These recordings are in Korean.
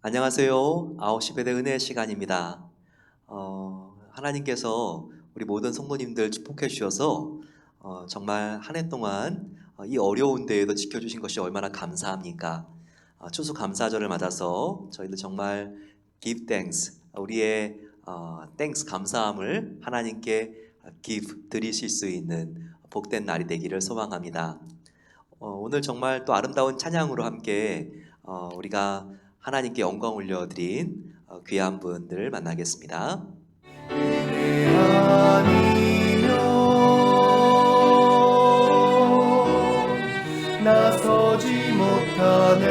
안녕하세요. 9시 배대 은혜 시간입니다. 하나님께서 우리 모든 성도님들 축복해 주셔서 정말 한 해 동안 이 어려운 때에도 지켜주신 것이 얼마나 감사합니까? 추수 감사절을 맞아서 저희들 정말 give thanks, 우리의 thanks 감사함을 하나님께 give 드리실 수 있는 복된 날이 되기를 소망합니다. 오늘 정말 또 아름다운 찬양으로 함께 우리가 하나님께 영광 올려드린 귀한 분들 만나겠습니다. 은혜 아니면 나서지 못하네.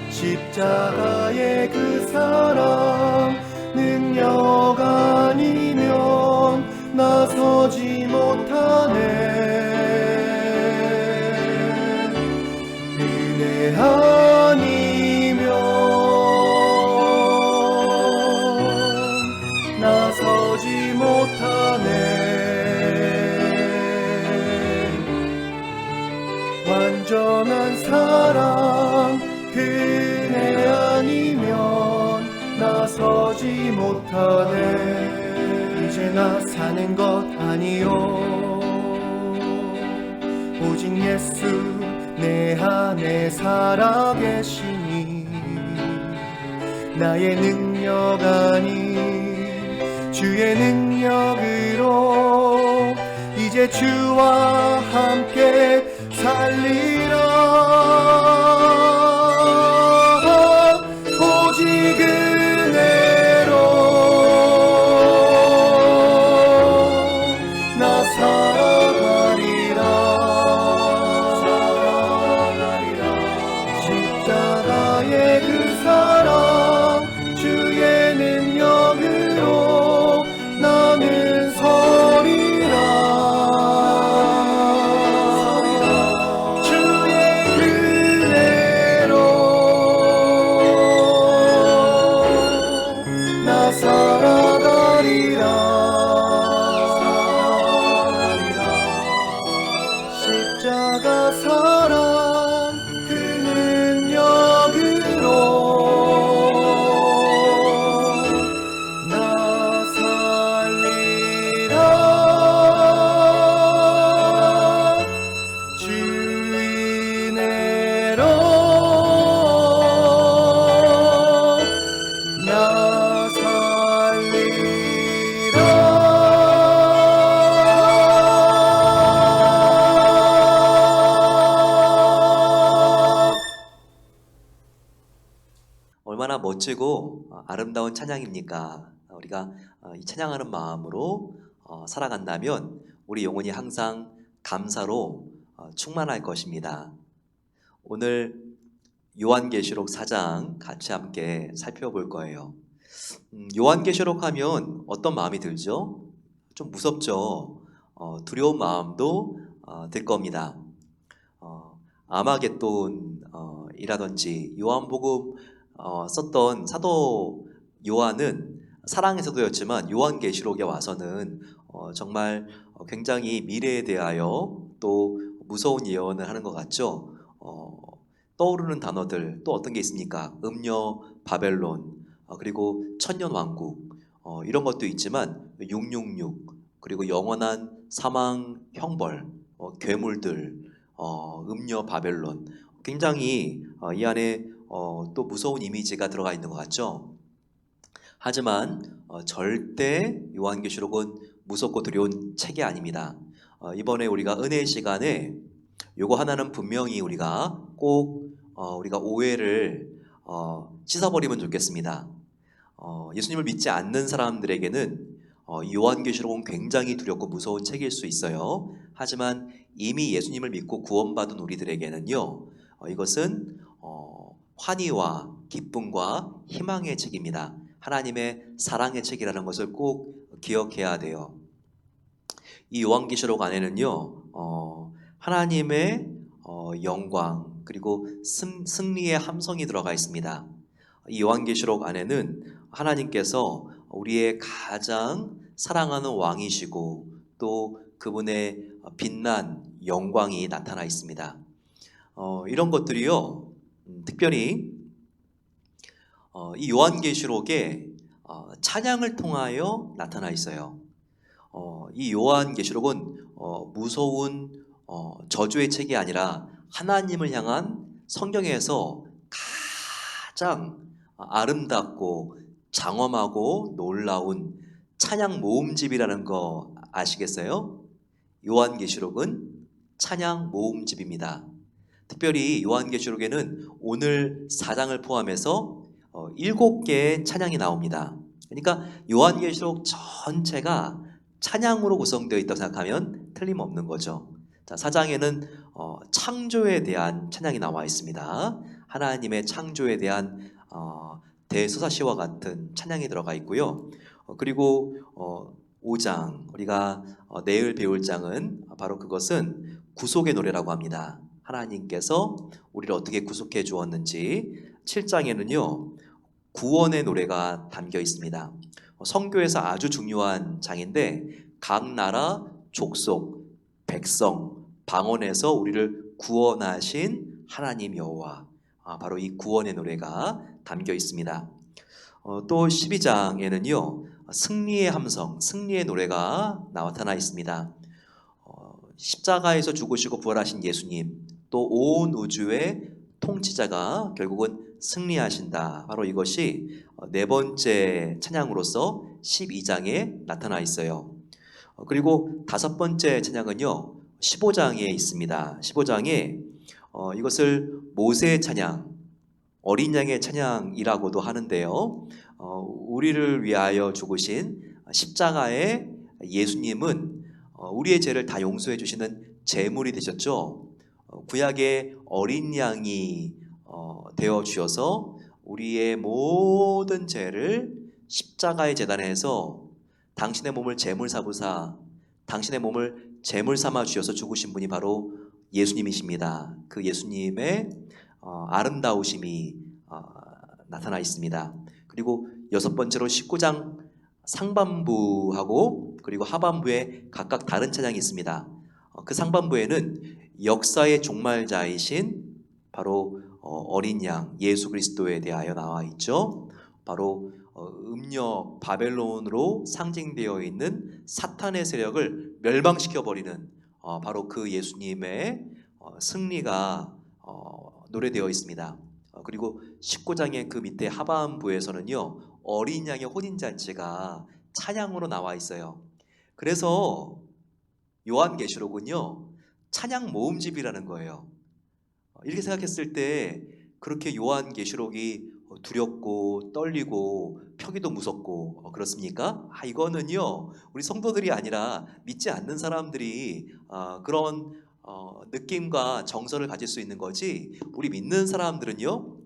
십자가의 그 사랑 능력 아니면 나서지 못하네. 은혜 아니면 나서지 못하네. 완전한 사랑 그네 아니면 나서지 못하네. 이제 나 사는 것 아니요 오직 예수 내 안에 살아계시니 나의 능력 아닌 주의 능력으로 이제 주와 함께 살리라. 오직 은혜로 나 살아가리라. 십자가의 그 사랑 주의 능력으로 나는 서리라. 주의 은혜로 나 살아가리라. 십자가 사랑 그 능력으로 나 살리라. 주 은혜로 나 살리라. 얼마나 멋지고 아름다운 찬양입니까? 우리가 이 찬양하는 마음으로 살아간다면 우리 영혼이 항상 감사로 충만할 것입니다. 오늘 요한계시록 4장 같이 함께 살펴볼 거예요. 요한계시록 하면 어떤 마음이 들죠? 좀 무섭죠? 두려운 마음도 들 겁니다. 아마겟돈이라든지 요한복음 썼던 사도 요한은 사랑에서도였지만 요한계시록에 와서는 정말 굉장히 미래에 대하여 또 무서운 예언을 하는 것 같죠. 떠오르는 단어들 또 어떤 게 있습니까? 음녀 바벨론, 그리고 천년왕국, 이런 것도 있지만 666, 그리고 영원한 사망 형벌, 괴물들, 음녀 바벨론, 굉장히 이 안에 또 무서운 이미지가 들어가 있는 것 같죠. 하지만 절대 요한계시록은 무섭고 두려운 책이 아닙니다. 이번에 우리가 은혜의 시간에 요거 하나는 분명히 우리가 꼭 우리가 오해를 씻어버리면 좋겠습니다. 예수님을 믿지 않는 사람들에게는 요한계시록은 굉장히 두렵고 무서운 책일 수 있어요. 하지만 이미 예수님을 믿고 구원받은 우리들에게는요, 이것은 환희와 기쁨과 희망의 책입니다. 하나님의 사랑의 책이라는 것을 꼭 기억해야 돼요. 이 요한계시록 안에는요, 하나님의 영광 그리고 승리의 함성이 들어가 있습니다. 이 요한계시록 안에는 하나님께서 우리의 가장 사랑하는 왕이시고 또 그분의 빛난 영광이 나타나 있습니다. 이런 것들이요, 특별히 이 요한계시록에 찬양을 통하여 나타나 있어요. 이 요한계시록은 무서운 저주의 책이 아니라 하나님을 향한 성경에서 가장 아름답고 장엄하고 놀라운 찬양 모음집이라는 거 아시겠어요? 요한계시록은 찬양 모음집입니다. 특별히 요한계시록에는 오늘 4장을 포함해서 7개의 찬양이 나옵니다. 그러니까 요한계시록 전체가 찬양으로 구성되어 있다고 생각하면 틀림없는 거죠. 자, 4장에는 창조에 대한 찬양이 나와 있습니다. 하나님의 창조에 대한 대소사시와 같은 찬양이 들어가 있고요. 그리고 5장, 우리가 내일 배울 장은 바로 그것은 구속의 노래라고 합니다. 하나님께서 우리를 어떻게 구속해 주었는지. 7장에는요 구원의 노래가 담겨 있습니다. 성교에서 아주 중요한 장인데 각 나라, 족속, 백성, 방언에서 우리를 구원하신 하나님 여호와, 바로 이 구원의 노래가 담겨 있습니다. 또 12장에는요 승리의 함성, 승리의 노래가 나타나 있습니다. 십자가에서 죽으시고 부활하신 예수님, 또 온 우주의 통치자가 결국은 승리하신다. 바로 이것이 네 번째 찬양으로서 12장에 나타나 있어요. 그리고 다섯 번째 찬양은요 15장에 있습니다. 15장에 이것을 모세의 찬양, 어린 양의 찬양이라고도 하는데요, 우리를 위하여 죽으신 십자가의 예수님은 우리의 죄를 다 용서해 주시는 제물이 되셨죠. 구약의 어린 양이 되어 주셔서 우리의 모든 죄를 십자가의 제단에서 당신의 몸을 제물 삼으사 당신의 몸을 제물 삼아 주셔서 죽으신 분이 바로 예수님이십니다. 그 예수님의 아름다우심이 나타나 있습니다. 그리고 여섯 번째로 19장 상반부하고 그리고 하반부에 각각 다른 찬양이 있습니다. 그 상반부에는 역사의 종말자이신 바로 어린 양 예수 그리스도에 대하여 나와 있죠. 바로 음녀 바벨론으로 상징되어 있는 사탄의 세력을 멸망시켜 버리는 바로 그 예수님의 승리가 노래되어 있습니다. 그리고 19장의 그 밑에 하반부에서는요 어린 양의 혼인잔치가 찬양으로 나와 있어요. 그래서 요한계시록은요 찬양 모음집이라는 거예요. 이렇게 생각했을 때 그렇게 요한계시록이 두렵고 떨리고 펴기도 무섭고 그렇습니까? 이거는요 우리 성도들이 아니라 믿지 않는 사람들이 그런 느낌과 정서를 가질 수 있는 거지, 우리 믿는 사람들은요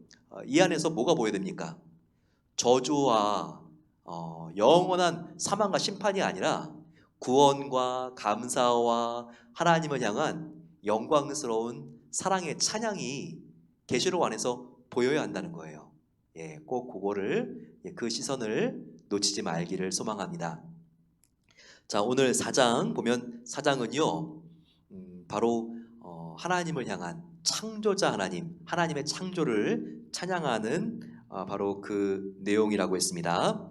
이 안에서 뭐가 보여야 됩니까? 저주와 영원한 사망과 심판이 아니라 구원과 감사와 하나님을 향한 영광스러운 사랑의 찬양이 계시록 안에서 보여야 한다는 거예요. 꼭 그거를 그 시선을 놓치지 말기를 소망합니다. 자, 오늘 4장 보면 4장은요 바로 하나님을 향한 창조자 하나님, 하나님의 창조를 찬양하는 바로 그 내용이라고 했습니다.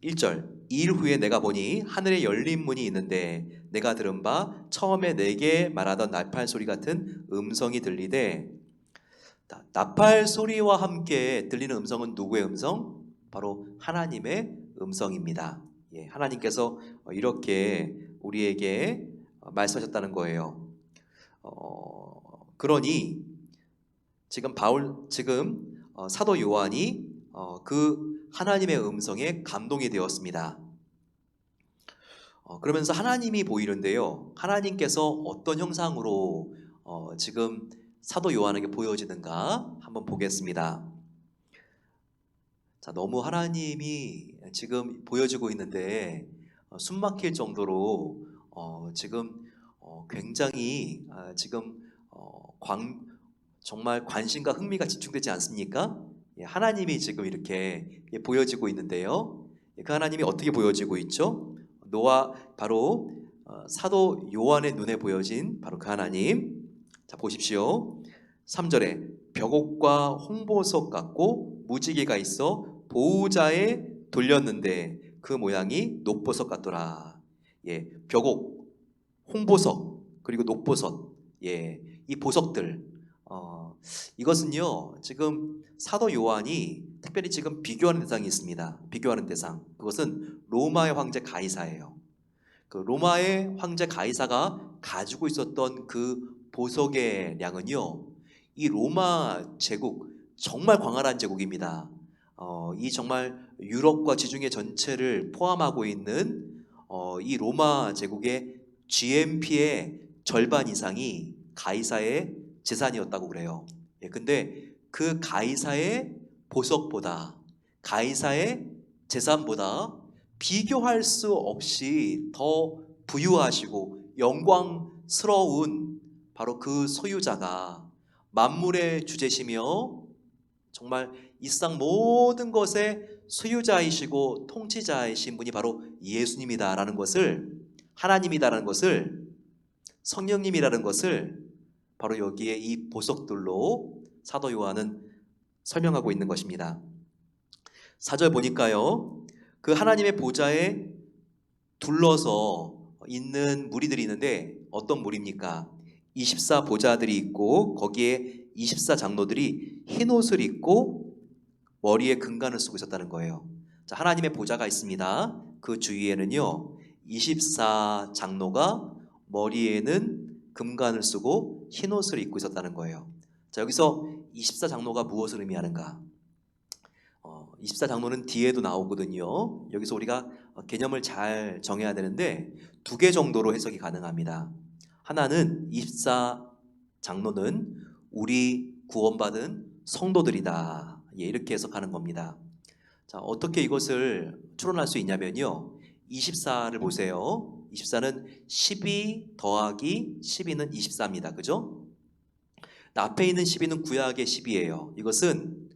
1절, 2일 후에 내가 보니 하늘에 열린 문이 있는데 내가 들은 바 처음에 내게 말하던 나팔 소리 같은 음성이 들리되, 나팔 소리와 함께 들리는 음성은 누구의 음성? 바로 하나님의 음성입니다. 하나님께서 이렇게 우리에게 말씀하셨다는 거예요. 그러니 지금 사도 요한이 그 하나님의 음성에 감동이 되었습니다. 그러면서 하나님이 보이는데요, 하나님께서 어떤 형상으로 지금 사도 요한에게 보여지는가 한번 보겠습니다. 자, 너무 하나님이 지금 보여지고 있는데 숨막힐 정도로 지금 굉장히 지금 정말 관심과 흥미가 집중되지 않습니까? 하나님이 지금 이렇게 보여지고 있는데요, 그 하나님이 어떻게 보여지고 있죠? 바로 사도 요한의 눈에 보여진 바로 그 하나님. 자, 보십시오. 3절에 벽옥과 홍보석 같고 무지개가 있어 보호자에 돌렸는데 그 모양이 녹보석 같더라. 예, 벽옥, 홍보석 그리고 녹보석, 예, 이 보석들, 이것은요 지금 사도 요한이 특별히 지금 비교하는 대상이 있습니다. 비교하는 대상, 그것은 로마의 황제 가이사예요. 그 로마의 황제 가이사가 가지고 있었던 그 보석의 양은요, 이 로마 제국 정말 광활한 제국입니다. 이 정말 유럽과 지중해 전체를 포함하고 있는 이 로마 제국의 GNP의 절반 이상이 가이사의 재산이었다고 그래요. 예, 근데 그 가이사의 보석보다, 가이사의 재산보다 비교할 수 없이 더 부유하시고 영광스러운 바로 그 소유자가, 만물의 주제시며 정말 이 세상 모든 것의 소유자이시고 통치자이신 분이 바로 예수님이다라는 것을, 하나님이다라는 것을, 성령님이라는 것을 바로 여기에 이 보석들로 사도 요한은 설명하고 있는 것입니다. 4절 보니까요, 그 하나님의 보좌에 둘러서 있는 무리들이 있는데 어떤 무리입니까? 24 보좌들이 있고 거기에 24 장로들이 흰 옷을 입고 머리에 금관을 쓰고 있었다는 거예요. 자, 하나님의 보좌가 있습니다. 그 주위에는요 24 장로가 머리에는 금관을 쓰고 흰 옷을 입고 있었다는 거예요. 자, 여기서 24 장로가 무엇을 의미하는가? 24 장로는 뒤에도 나오거든요. 여기서 우리가 개념을 잘 정해야 되는데 두 개 정도로 해석이 가능합니다. 하나는 24 장로는 우리 구원받은 성도들이다, 예, 이렇게 해석하는 겁니다. 자, 어떻게 이것을 추론할 수 있냐면요, 24를 보세요. 24는 12 더하기 12는 24입니다. 그죠? 앞에 있는 12는 구약의 12예요. 이것은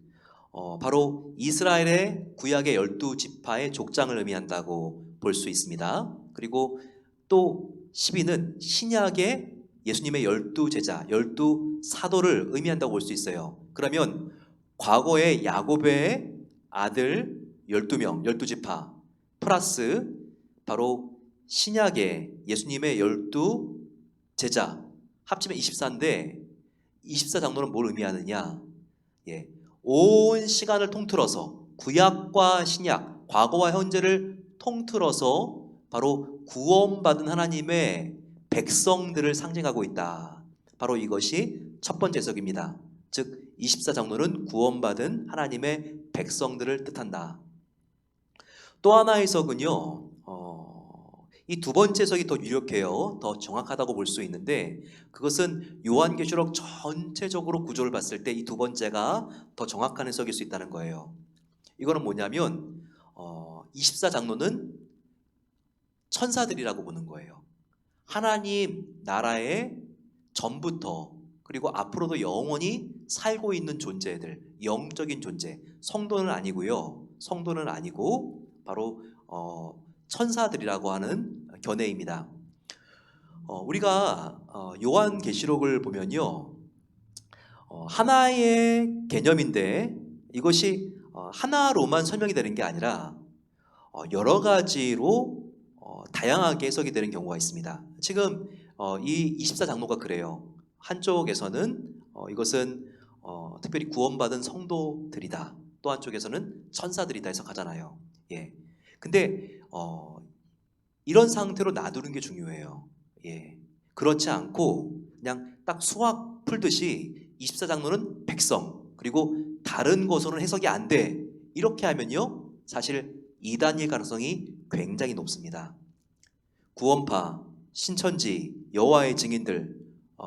바로 이스라엘의 구약의 12지파의 족장을 의미한다고 볼 수 있습니다. 그리고 또 12는 신약의 예수님의 12제자, 12사도를 의미한다고 볼 수 있어요. 그러면 과거의 야곱의 아들 12명, 12지파 플러스 바로 신약의 예수님의 12제자 합치면 24인데 24 장로는 뭘 의미하느냐? 예, 온 시간을 통틀어서 구약과 신약, 과거와 현재를 통틀어서 바로 구원받은 하나님의 백성들을 상징하고 있다. 바로 이것이 첫 번째 해석입니다. 즉 24 장로는 구원받은 하나님의 백성들을 뜻한다. 또 하나의 해석은요, 이 두 번째 해석이 더 유력해요. 더 정확하다고 볼 수 있는데 그것은 요한계시록 전체적으로 구조를 봤을 때 이 두 번째가 더 정확한 해석일 수 있다는 거예요. 이거는 뭐냐면 24 장로는 천사들이라고 보는 거예요. 하나님 나라의 전부터 그리고 앞으로도 영원히 살고 있는 존재들, 영적인 존재, 성도는 아니고요. 성도는 아니고 바로 천사들이라고 하는 견해입니다. 우리가 요한계시록을 보면요, 하나의 개념인데 이것이 하나로만 설명이 되는 게 아니라 여러 가지로 다양하게 해석이 되는 경우가 있습니다. 지금 이 24 장로가 그래요. 한쪽에서는 이것은 특별히 구원받은 성도들이다, 또 한쪽에서는 천사들이다 해석하잖아요. 예. 근데 이런 상태로 놔두는 게 중요해요. 예. 그렇지 않고 그냥 딱 수학 풀듯이 24 장로는 백성, 그리고 다른 것으로는 해석이 안 돼, 이렇게 하면요 사실 이단일 가능성이 굉장히 높습니다. 구원파, 신천지, 여호와의 증인들,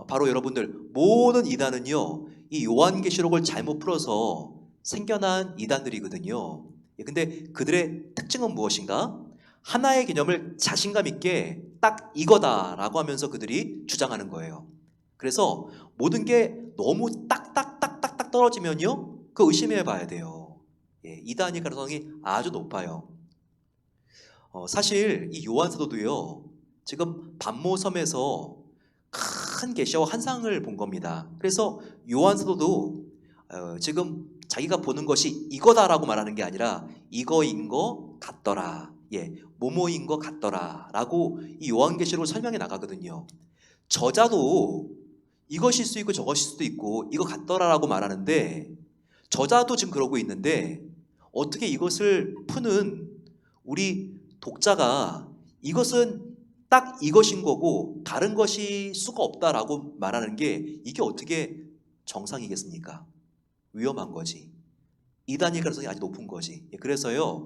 바로 여러분들 모든 이단은요 이 요한계시록을 잘못 풀어서 생겨난 이단들이거든요. 근데 그들의 특징은 무엇인가? 하나의 개념을 자신감 있게 딱 이거다라고 하면서 그들이 주장하는 거예요. 그래서 모든 게 너무 딱딱딱딱딱 떨어지면요 그거 의심해 봐야 돼요. 예, 이단일 가능성이 아주 높아요. 사실 이 요한 사도도요 지금 반모섬에서 큰 계시와 환상을 본 겁니다. 그래서 요한 사도도 지금 자기가 보는 것이 이거다라고 말하는 게 아니라 이거인 거 같더라. 뭐뭐인 거 같더라라고 이 요한계시록을 설명해 나가거든요. 저자도 이것일 수 있고 저것일 수도 있고 이거 같더라라고 말하는데 저자도 지금 그러고 있는데 어떻게 이것을 푸는 우리 독자가 이것은 딱 이것인 거고 다른 것이 수가 없다라고 말하는 게 이게 어떻게 정상이겠습니까? 위험한 거지. 이단일 가능성이 아주 높은 거지. 그래서요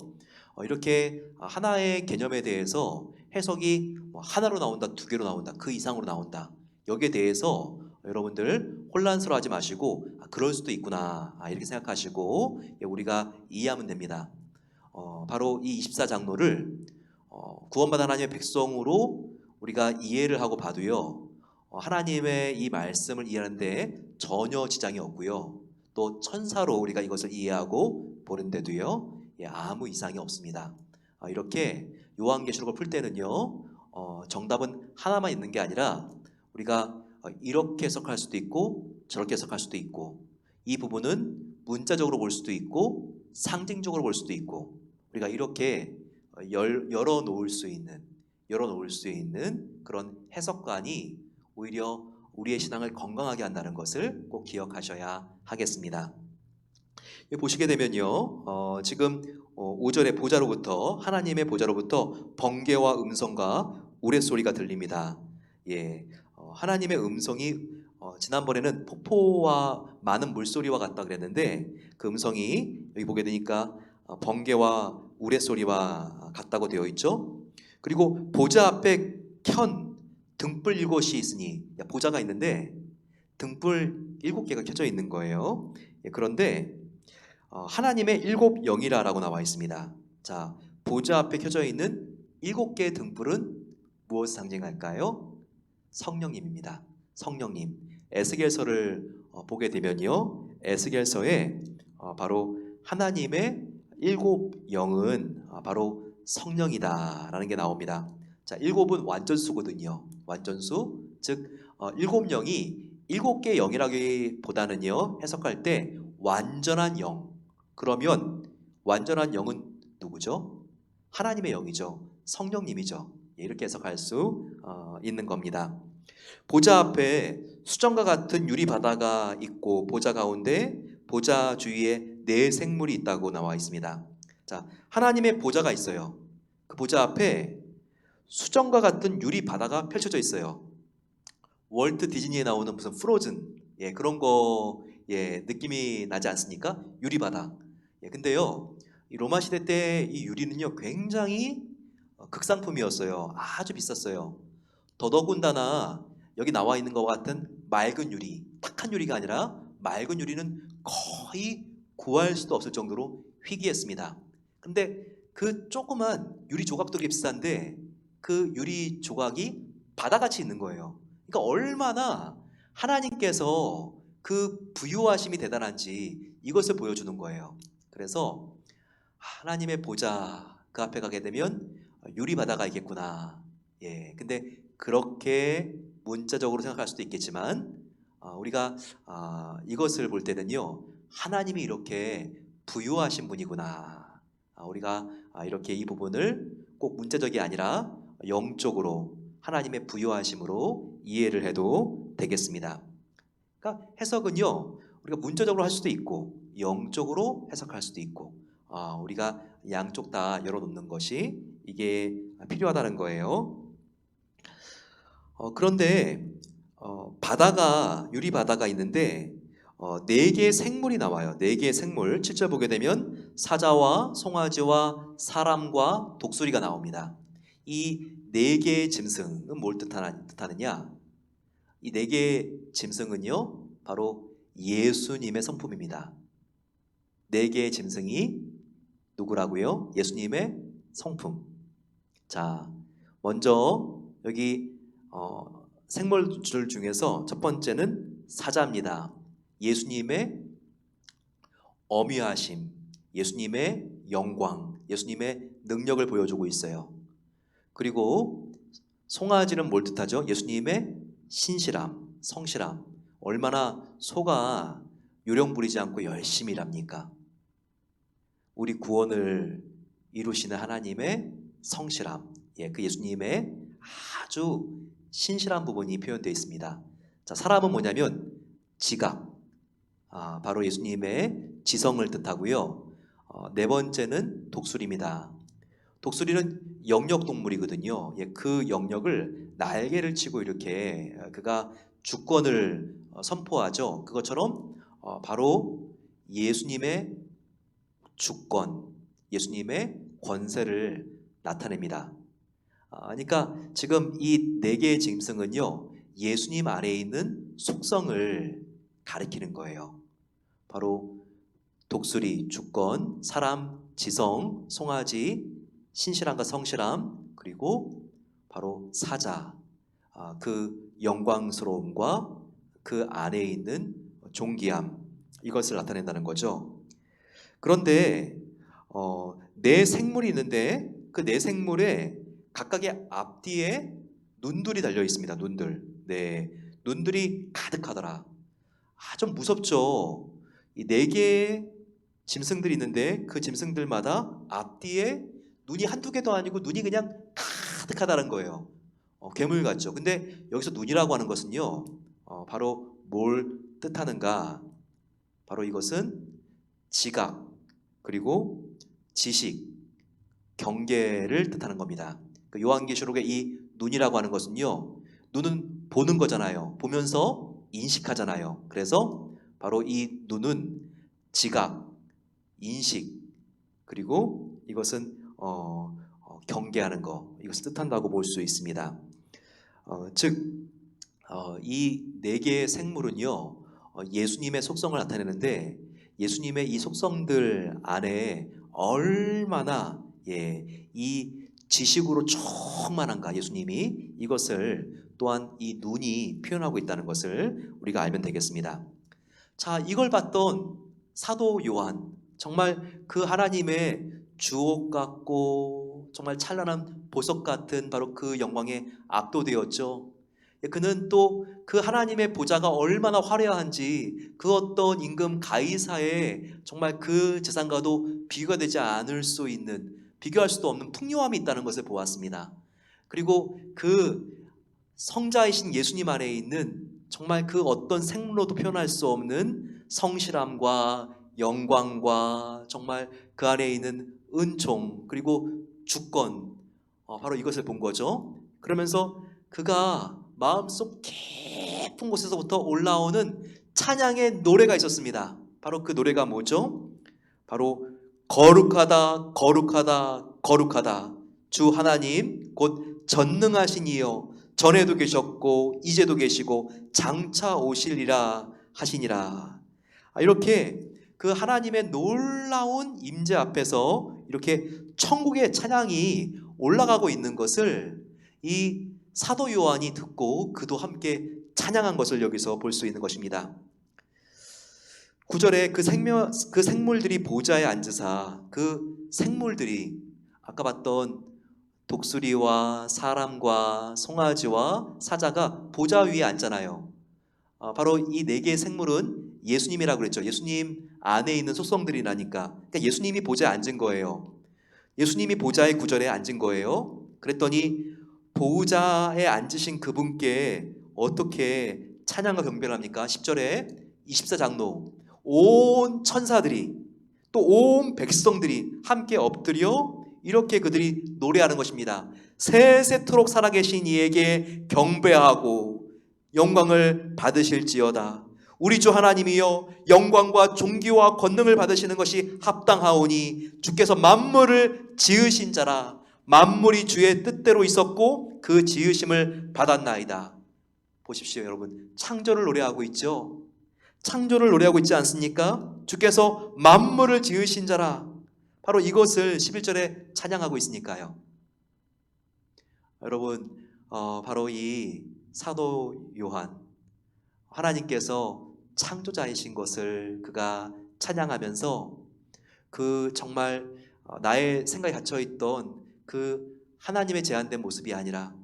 이렇게 하나의 개념에 대해서 해석이 하나로 나온다, 두 개로 나온다, 그 이상으로 나온다. 여기에 대해서 여러분들 혼란스러워하지 마시고 그럴 수도 있구나 이렇게 생각하시고 우리가 이해하면 됩니다. 바로 이 24장로를 구원받은 하나님의 백성으로 우리가 이해를 하고 봐도요 하나님의 이 말씀을 이해하는데 전혀 지장이 없고요 또 천사로 우리가 이것을 이해하고 보는데도요 아무 이상이 없습니다. 이렇게 요한계시록을 풀 때는요 정답은 하나만 있는 게 아니라 우리가 이렇게 해석할 수도 있고 저렇게 해석할 수도 있고 이 부분은 문자적으로 볼 수도 있고 상징적으로 볼 수도 있고 우리가 이렇게 열어놓을 수 있는 그런 해석관이 오히려 우리의 신앙을 건강하게 한다는 것을 꼭 기억하셔야 하겠습니다. 보시게 되면요 지금 5절의 보좌로부터 하나님의 보좌로부터 번개와 음성과 우레소리가 들립니다. 하나님의 음성이 지난번에는 폭포와 많은 물소리와 같다 그랬는데 그 음성이 여기 보게 되니까 번개와 우레소리와 같다고 되어 있죠. 그리고 보좌 앞에 켠 등불 7이 있으니 보좌가 있는데 등불 7개가 켜져 있는 거예요. 그런데 하나님의 7영이라고 나와 있습니다. 자, 보좌 앞에 켜져 있는 7개의 등불은 무엇을 상징할까요? 성령님입니다. 성령님. 에스겔서를 보게 되면요 에스겔서에 바로 하나님의 7영은 바로 성령이다 라는 게 나옵니다. 자, 7은 완전수거든요. 완전수. 즉 7영이 7개의 영이라기보다는요 해석할 때 완전한 영. 그러면 완전한 영은 누구죠? 하나님의 영이죠. 성령님이죠. 이렇게 해석할 수 있는 겁니다. 보좌 앞에 수정과 같은 유리 바다가 있고 보좌 가운데 보좌 주위에 네 생물이 있다고 나와 있습니다. 자, 하나님의 보좌가 있어요. 그 보좌 앞에 수정과 같은 유리 바다가 펼쳐져 있어요. 월트 디즈니에 나오는 무슨 프로즌 그런 거 느낌이 나지 않습니까? 유리 바다. 근데요 이 로마 시대 때 이 유리는요 굉장히 극상품이었어요. 아주 비쌌어요. 더더군다나 여기 나와 있는 것 같은 맑은 유리, 탁한 유리가 아니라 맑은 유리는 거의 구할 수도 없을 정도로 희귀했습니다. 근데 그 조그만 유리 조각도 비싼데 그 유리 조각이 바다같이 있는 거예요. 그러니까 얼마나 하나님께서 그 부유하심이 대단한지 이것을 보여주는 거예요. 그래서 하나님의 보좌 그 앞에 가게 되면 유리 바다가 있겠구나. 근데 그렇게 문자적으로 생각할 수도 있겠지만 우리가 이것을 볼 때는요 하나님이 이렇게 부유하신 분이구나. 우리가 이렇게 이 부분을 꼭 문자적이 아니라 영적으로 하나님의 부유하심으로 이해를 해도 되겠습니다. 그러니까 해석은요 우리가 문자적으로 할 수도 있고 영적으로 해석할 수도 있고 우리가 양쪽 다 열어놓는 것이 이게 필요하다는 거예요. 그런데 바다가 유리 바다가 있는데 4개의 생물이 나와요. 4개의 생물. 7절 보게 되면 사자와 송아지와 사람과 독수리가 나옵니다. 이 4개의 짐승은 뭘 뜻하느냐? 이 4개의 짐승은요 바로 예수님의 성품입니다. 4개의 짐승이 누구라고요? 예수님의 성품. 자, 먼저 여기 생물줄 중에서 첫 번째는 사자입니다. 예수님의 어미하심, 예수님의 영광, 예수님의 능력을 보여주고 있어요. 그리고 송아지는 뭘 뜻하죠? 예수님의 신실함, 성실함, 얼마나 속아 요령 부리지 않고 열심히 일합니까? 우리 구원을 이루시는 하나님의 성실함, 그 예수님의 아주 신실한 부분이 표현되어 있습니다. 자, 사람은 뭐냐면 지각, 바로 예수님의 지성을 뜻하고요. 네 번째는 독수리입니다. 독수리는 영역동물이거든요. 그 영역을 날개를 치고 이렇게 그가 주권을 선포하죠. 그것처럼 바로 예수님의 주권, 예수님의 권세를 나타냅니다. 그러니까 지금 이 네 개의 짐승은요, 예수님 안에 있는 속성을 가리키는 거예요. 바로 독수리, 주권, 사람, 지성, 송아지, 신실함과 성실함, 그리고 바로 사자, 그 영광스러움과 그 안에 있는 존귀함, 이것을 나타낸다는 거죠. 그런데 네 생물이 있는데 그 네 생물에 각각의 앞뒤에 눈들이 달려 있습니다. 눈들이 가득하더라. 좀 무섭죠. 이 네 개의 짐승들이 있는데 그 짐승들마다 앞뒤에 눈이 한두 개도 아니고 눈이 그냥 가득하다는 거예요. 괴물 같죠. 근데 여기서 눈이라고 하는 것은요, 바로 뭘 뜻하는가? 바로 이것은 지각, 그리고 지식, 경계를 뜻하는 겁니다. 그 요한계시록의 이 눈이라고 하는 것은요, 눈은 보는 거잖아요. 보면서 인식하잖아요. 그래서 바로 이 눈은 지각, 인식, 그리고 이것은 경계하는 거, 이것을 뜻한다고 볼 수 있습니다. 즉, 이 네 개의 생물은요, 예수님의 속성을 나타내는데 예수님의 이 속성들 안에 얼마나 이 지식으로 충만한가, 예수님이 이것을 또한 이 눈이 표현하고 있다는 것을 우리가 알면 되겠습니다. 자, 이걸 봤던 사도 요한, 정말 그 하나님의 주옥 같고 정말 찬란한 보석 같은 바로 그 영광에 압도되었죠. 그는 또 그 하나님의 보좌가 얼마나 화려한지 그 어떤 임금 가이사의 정말 그 재산과도 비교가 되지 않을 수 있는, 비교할 수도 없는 풍요함이 있다는 것을 보았습니다. 그리고 그 성자이신 예수님 안에 있는 정말 그 어떤 생물로도 표현할 수 없는 성실함과 영광과 정말 그 안에 있는 은총, 그리고 주권, 바로 이것을 본 거죠. 그러면서 그가 마음속 깊은 곳에서부터 올라오는 찬양의 노래가 있었습니다. 바로 그 노래가 뭐죠? 바로 거룩하다, 거룩하다, 거룩하다. 주 하나님 곧 전능하신 이여, 전에도 계셨고 이제도 계시고 장차 오시리라 하시니라. 이렇게 그 하나님의 놀라운 임재 앞에서 이렇게 천국의 찬양이 올라가고 있는 것을 이 사도 요한이 듣고 그도 함께 찬양한 것을 여기서 볼 수 있는 것입니다. 9절에 그 생물들이 보좌에 앉으사, 그 생물들이 아까 봤던 독수리와 사람과 송아지와 사자가 보좌 위에 앉잖아요. 바로 이 네 개의 생물은 예수님이라고 그랬죠. 예수님 안에 있는 속성들이라니까. 그러니까 예수님이 보좌에 앉은 거예요. 예수님이 보좌의 9절에 앉은 거예요. 그랬더니 보좌에 앉으신 그분께 어떻게 찬양과 경배를 합니까? 10절에 24장로 온 천사들이 또 온 백성들이 함께 엎드려 이렇게 그들이 노래하는 것입니다. 세세토록 살아계신 이에게 경배하고 영광을 받으실지어다. 우리 주 하나님이여, 영광과 존귀와 권능을 받으시는 것이 합당하오니 주께서 만물을 지으신 자라. 만물이 주의 뜻대로 있었고 그 지으심을 받았나이다. 보십시오, 여러분. 창조를 노래하고 있죠. 창조를 노래하고 있지 않습니까? 주께서 만물을 지으신 자라. 바로 이것을 11절에 찬양하고 있으니까요. 여러분, 바로 이 사도 요한, 하나님께서 창조자이신 것을 그가 찬양하면서 그 정말 나의 생각에 갇혀있던 그 하나님의 제한된 모습이 아니라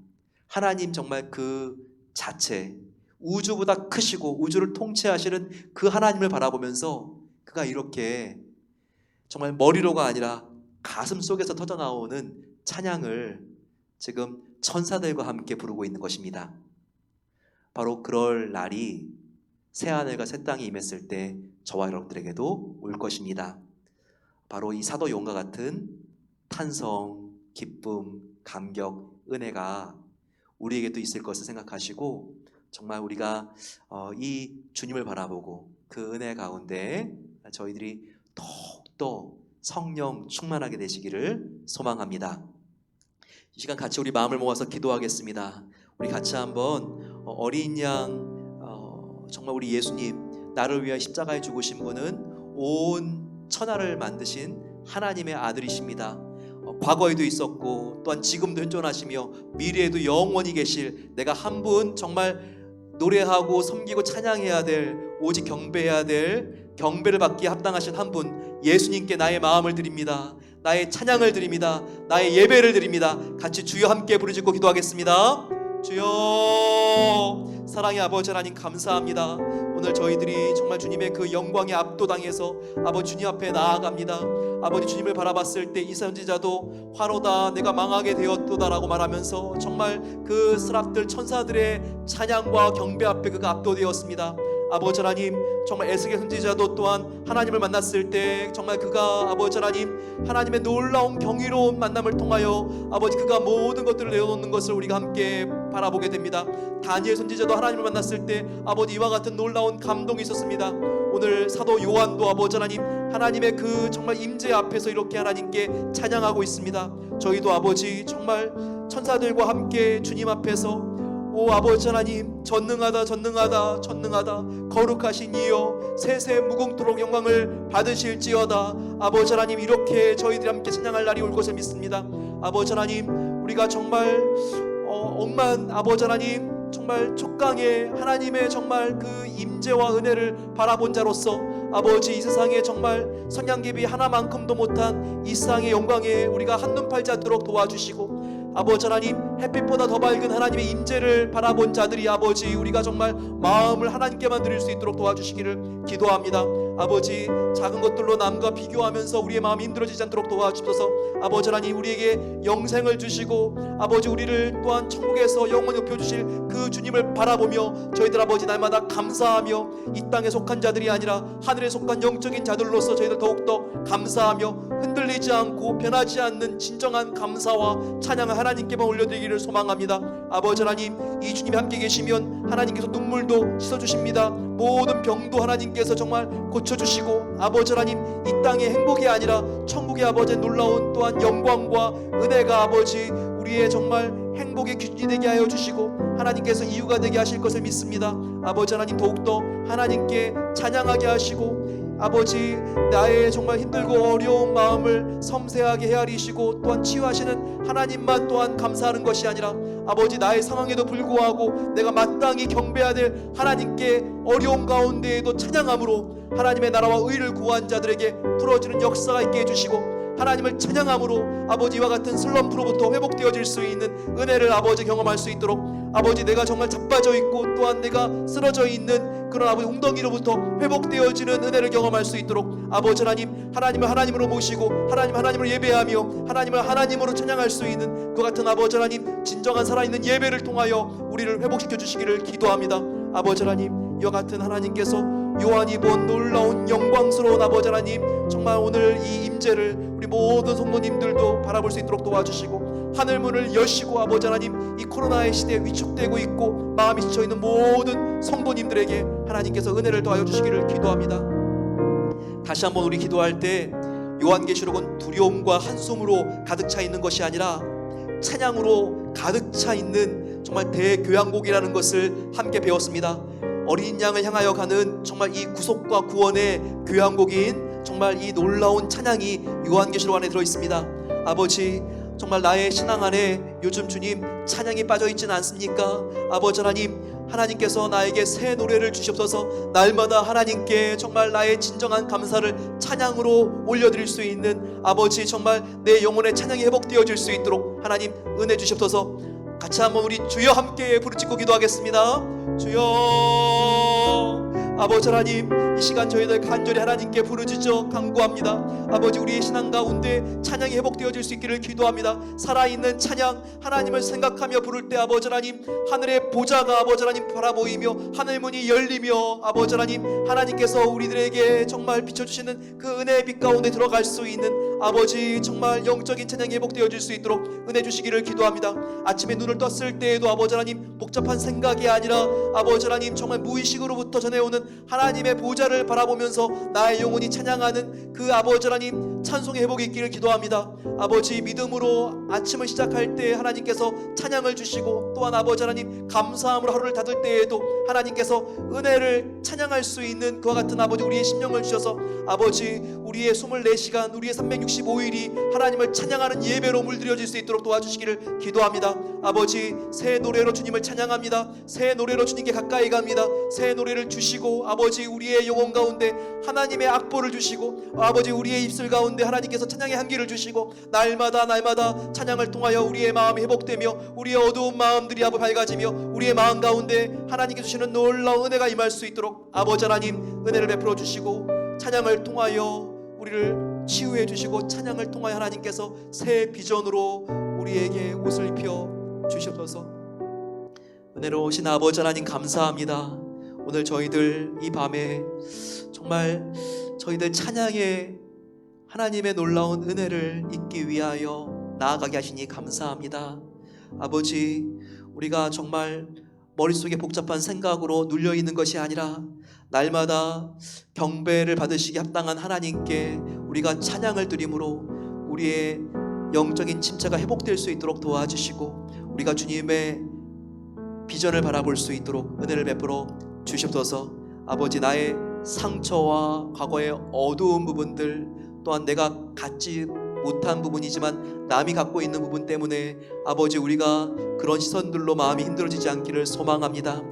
하나님 정말 그 자체, 우주보다 크시고 우주를 통치하시는 그 하나님을 바라보면서 그가 이렇게 정말 머리로가 아니라 가슴 속에서 터져나오는 찬양을 지금 천사들과 함께 부르고 있는 것입니다. 바로 그럴 날이 새하늘과 새 땅이 임했을 때 저와 여러분들에게도 올 것입니다. 바로 이 사도 요한과 같은 탄성, 기쁨, 감격, 은혜가 우리에게도 있을 것을 생각하시고 정말 우리가 이 주님을 바라보고 그 은혜 가운데 저희들이 더욱더 성령 충만하게 되시기를 소망합니다. 이 시간 같이 우리 마음을 모아서 기도하겠습니다. 우리 같이 한번 어린 양 정말 우리 예수님, 나를 위하여 십자가에 죽으신 분은 온 천하를 만드신 하나님의 아들이십니다. 과거에도 있었고 또한 지금도 현존하시며 미래에도 영원히 계실, 내가 한 분 정말 노래하고 섬기고 찬양해야 될, 오직 경배해야 될, 경배를 받기에 합당하신 한 분, 예수님께 나의 마음을 드립니다. 나의 찬양을 드립니다. 나의 예배를 드립니다. 같이 주여 함께 부르짖고 기도하겠습니다. 주여, 사랑의 아버지 하나님 감사합니다. 오늘 저희들이 정말 주님의 그 영광에 압도당해서 아버지 주님 앞에 나아갑니다. 아버지 주님을 바라봤을 때 이 선지자도 화로다 내가 망하게 되었도다라고 말하면서 정말 그 스랍들 천사들의 찬양과 경배 앞에 그가 압도되었습니다. 아버지 하나님, 정말 에스겔 선지자도 또한 하나님을 만났을 때 정말 그가 아버지 하나님 하나님의 놀라운 경이로운 만남을 통하여 아버지 그가 모든 것들을 내어놓는 것을 우리가 함께 바라보게 됩니다. 다니엘 선지자도 하나님을 만났을 때 아버지 이와 같은 놀라운 감동이 있었습니다. 오늘 사도 요한도 아버지 하나님 하나님의 그 정말 임재 앞에서 이렇게 하나님께 찬양하고 있습니다. 저희도 아버지 정말 천사들과 함께 주님 앞에서 오 아버지 하나님, 전능하다 전능하다 전능하다 거룩하신 이여 세세 무궁토록 영광을 받으실지어다. 아버지 하나님, 이렇게 저희들이 함께 찬양할 날이 올 것을 믿습니다. 아버지 하나님, 우리가 정말 억만 아버지 하나님 정말 촉강에 하나님의 정말 그 임재와 은혜를 바라본 자로서 아버지 이 세상에 정말 성냥개비 하나만큼도 못한 이 세상의 영광에 우리가 한눈 팔지 않도록 도와주시고, 아버지 하나님 햇빛보다 더 밝은 하나님의 임재를 바라본 자들이 아버지 우리가 정말 마음을 하나님께만 드릴 수 있도록 도와주시기를 기도합니다. 아버지 작은 것들로 남과 비교하면서 우리의 마음이 힘들어지지 않도록 도와주셔서 아버지 하나님 우리에게 영생을 주시고 아버지 우리를 또한 천국에서 영원히 높여주실 그 주님을 바라보며 저희들 아버지 날마다 감사하며 이 땅에 속한 자들이 아니라 하늘에 속한 영적인 자들로서 저희들 더욱더 감사하며 흔들리지 않고 변하지 않는 진정한 감사와 찬양을 하나님께만 올려드리기를 소망합니다. 아버지 하나님, 이 주님이 함께 계시면 하나님께서 눈물도 씻어주십니다. 모든 병도 하나님께서 정말 고쳐주시고 아버지 하나님 이 땅의 행복이 아니라 천국의 아버지의 놀라운 또한 영광과 은혜가 아버지 우리의 정말 행복의 기준이 되게 하여 주시고 하나님께서 이유가 되게 하실 것을 믿습니다. 아버지 하나님 더욱더 하나님께 찬양하게 하시고 아버지 나의 정말 힘들고 어려운 마음을 섬세하게 헤아리시고 또한 치유하시는 하나님만 또한 감사하는 것이 아니라 아버지 나의 상황에도 불구하고 내가 마땅히 경배해야 될 하나님께 어려운 가운데에도 찬양함으로 하나님의 나라와 의를 구한 자들에게 풀어지는 역사가 있게 해주시고 하나님을 찬양함으로 아버지와 같은 슬럼프로부터 회복되어질 수 있는 은혜를 아버지 경험할 수 있도록 아버지 내가 정말 자빠져 있고 또한 내가 쓰러져 있는 그런 아버지 웅덩이로부터 회복되어지는 은혜를 경험할 수 있도록 아버지 하나님 하나님을 하나님으로 모시고 하나님으로 예배하며 하나님을 하나님으로 찬양할 수 있는 그 같은 아버지 하나님 진정한 살아있는 예배를 통하여 우리를 회복시켜 주시기를 기도합니다. 아버지 하나님 이와 같은 하나님께서 요한이 본 놀라운 영광스러운 아버지 하나님 정말 오늘 이 임재를 우리 모든 성도님들도 바라볼 수 있도록 도와주시고 하늘문을 여시고 아버지 하나님 이 코로나의 시대에 위축되고 있고 마음이 지쳐있는 모든 성도님들에게 하나님께서 은혜를 더하여 주시기를 기도합니다. 다시 한번 우리 기도할 때 요한계시록은 두려움과 한숨으로 가득 차 있는 것이 아니라 찬양으로 가득 차 있는 정말 대교향곡이라는 것을 함께 배웠습니다. 어린 양을 향하여 가는 정말 이 구속과 구원의 교향곡인 정말 이 놀라운 찬양이 요한계시록 안에 들어있습니다. 아버지 정말 나의 신앙 안에 요즘 주님 찬양이 빠져있지는 않습니까? 아버지 하나님께서 나에게 새 노래를 주시옵소서. 날마다 하나님께 정말 나의 진정한 감사를 찬양으로 올려드릴 수 있는 아버지 정말 내 영혼의 찬양이 회복되어질 수 있도록 하나님 은혜 주시옵소서. 같이 한번 우리 주여 함께 부르짖고 기도하겠습니다. 주여. 아버지 하나님, 이 시간 저희들 간절히 하나님께 부르짖어 간구합니다. 아버지, 우리의 신앙 가운데 찬양이 회복되어질 수 있기를 기도합니다. 살아있는 찬양, 하나님을 생각하며 부를 때 아버지 하나님, 하늘의 보좌가 아버지 하나님 바라보이며 하늘문이 열리며 아버지 하나님, 하나님께서 우리들에게 정말 비춰주시는 그 은혜의 빛 가운데 들어갈 수 있는 아버지, 정말 영적인 찬양이 회복되어질 수 있도록 은혜 주시기를 기도합니다. 아침에 눈을 떴을 때에도 아버지 하나님, 복잡한 생각이 아니라 아버지 하나님, 정말 무의식으로부터 전해오는 하나님의 보좌를 바라보면서 나의 영혼이 찬양하는 그 아버지 하나님, 찬송의 회복이 있기를 기도합니다. 아버지, 믿음으로 아침을 시작할 때 하나님께서 찬양을 주시고, 또한 아버지 하나님, 감사함으로 하루를 닫을 때에도 하나님께서 은혜를 찬양할 수 있는 그와 같은 아버지, 우리의 심령을 주셔서 아버지, 우리의 24시간, 우리의 365일이 하나님을 찬양하는 예배로 물들여질 수 있도록 도와주시기를 기도합니다. 아버지, 새 노래로 주님을 찬양합니다. 새 노래로 주님께 가까이 갑니다. 새 노래를 주시고 아버지, 우리의 영혼 가운데 하나님의 악보를 주시고 아버지, 우리의 입술 가운데 하나님께서 찬양의 향기를 주시고 날마다 찬양을 통하여 우리의 마음이 회복되며 우리의 어두운 마음들이 아버지 밝아지며 우리의 마음 가운데 하나님께 주시는 놀라운 은혜가 임할 수 있도록 아버지 하나님, 은혜를 베풀어 주시고 찬양을 통하여 우리를 치유해 주시고 찬양을 통하여 하나님께서 새 비전으로 우리에게 옷을 입혀 주시옵소서. 은혜로우신 아버지 하나님, 감사합니다. 오늘 저희들 이 밤에 정말 저희들 찬양에 하나님의 놀라운 은혜를 잊기 위하여 나아가게 하시니 감사합니다. 아버지, 우리가 정말 머릿속에 복잡한 생각으로 눌려있는 것이 아니라 날마다 경배를 받으시기 합당한 하나님께 우리가 찬양을 드림으로 우리의 영적인 침체가 회복될 수 있도록 도와주시고 우리가 주님의 비전을 바라볼 수 있도록 은혜를 베풀어 주시옵소서. 아버지, 나의 상처와 과거의 어두운 부분들, 또한 내가 갖지 못한 부분이지만 남이 갖고 있는 부분 때문에 아버지, 우리가 그런 시선들로 마음이 힘들어지지 않기를 소망합니다.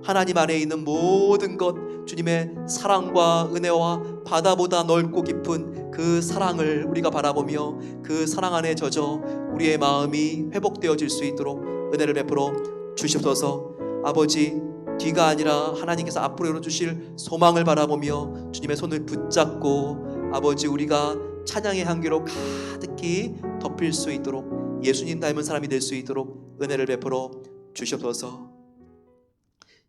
하나님 안에 있는 모든 것, 주님의 사랑과 은혜와 바다보다 넓고 깊은 그 사랑을 우리가 바라보며 그 사랑 안에 젖어 우리의 마음이 회복되어질 수 있도록 은혜를 베풀어 주시옵소서. 아버지, 뒤가 아니라 하나님께서 앞으로 열어주실 소망을 바라보며 주님의 손을 붙잡고 아버지, 우리가 찬양의 향기로 가득히 덮일 수 있도록 예수님 닮은 사람이 될 수 있도록 은혜를 베풀어 주시옵소서.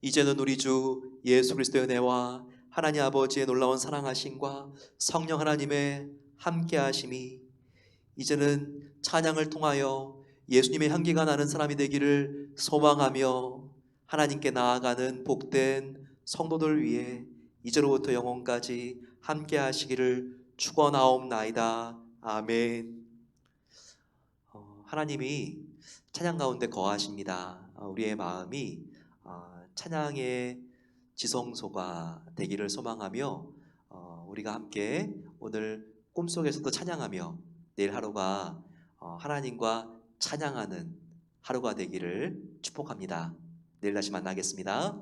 이제는 우리 주 예수 그리스도의 은혜와 하나님 아버지의 놀라운 사랑하심과 성령 하나님의 함께하심이 이제는 찬양을 통하여 예수님의 향기가 나는 사람이 되기를 소망하며 하나님께 나아가는 복된 성도들 위해 이제로부터 영원까지 함께하시기를 축원하옵나이다. 아멘. 하나님이 찬양 가운데 거하십니다. 우리의 마음이 찬양의 지성소가 되기를 소망하며 우리가 함께 오늘 꿈속에서도 찬양하며 내일 하루가 하나님과 찬양하는 하루가 되기를 축복합니다. 내일 다시 만나겠습니다.